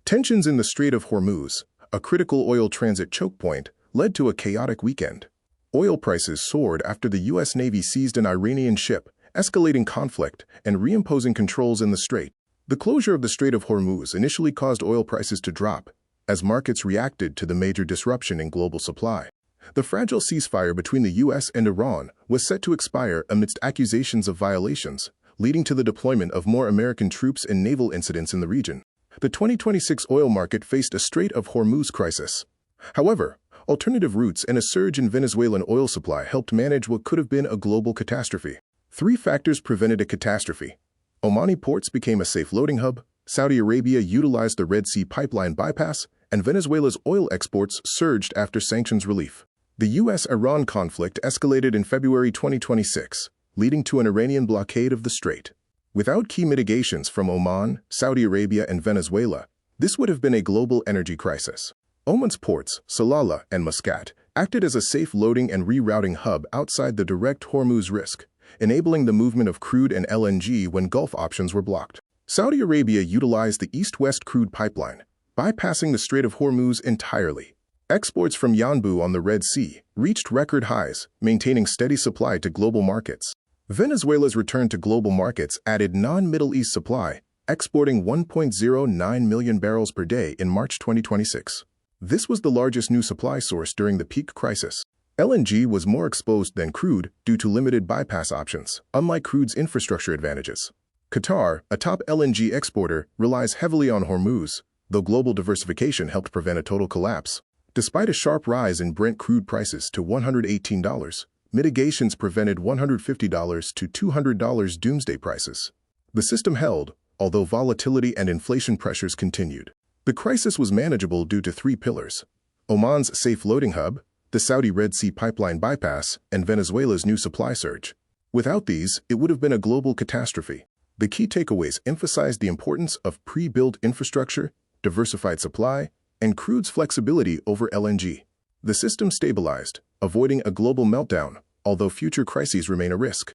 Tensions in the Strait of Hormuz, a critical oil transit choke point, led to a chaotic weekend. Oil prices soared after the U.S. Navy seized an Iranian ship, escalating conflict and reimposing controls in the strait. The closure of the Strait of Hormuz initially caused oil prices to drop, as markets reacted to the major disruption in global supply. The fragile ceasefire between the U.S. and Iran was set to expire amidst accusations of violations, leading to the deployment of more American troops and naval incidents in the region. The 2026 oil market faced a Strait of Hormuz crisis. However, alternative routes and a surge in Venezuelan oil supply helped manage what could have been a global catastrophe. Three factors prevented a catastrophe. Omani ports became a safe loading hub, Saudi Arabia utilized the Red Sea pipeline bypass, and Venezuela's oil exports surged after sanctions relief. The U.S.-Iran conflict escalated in February 2026, leading to an Iranian blockade of the strait. Without key mitigations from Oman, Saudi Arabia, and Venezuela, this would have been a global energy crisis. Oman's ports, Salalah and Muscat, acted as a safe loading and rerouting hub outside the direct Hormuz risk, enabling the movement of crude and LNG when Gulf options were blocked. Saudi Arabia utilized the east-west crude pipeline, bypassing the Strait of Hormuz entirely. Exports from Yanbu on the Red Sea reached record highs, maintaining steady supply to global markets. Venezuela's return to global markets added non-Middle East supply, exporting 1.09 million barrels per day in March 2026. This was the largest new supply source during the peak crisis. LNG was more exposed than crude due to limited bypass options, unlike crude's infrastructure advantages. Qatar, a top LNG exporter, relies heavily on Hormuz, though global diversification helped prevent a total collapse. Despite a sharp rise in Brent crude prices to $118, mitigations prevented $150 to $200 doomsday prices. The system held, although volatility and inflation pressures continued. The crisis was manageable due to three pillars: Oman's safe loading hub, the Saudi Red Sea pipeline bypass, and Venezuela's new supply surge. Without these, it would have been a global catastrophe. The key takeaways emphasized the importance of pre-built infrastructure, diversified supply, and crude's flexibility over LNG. The system stabilized, avoiding a global meltdown, although future crises remain a risk.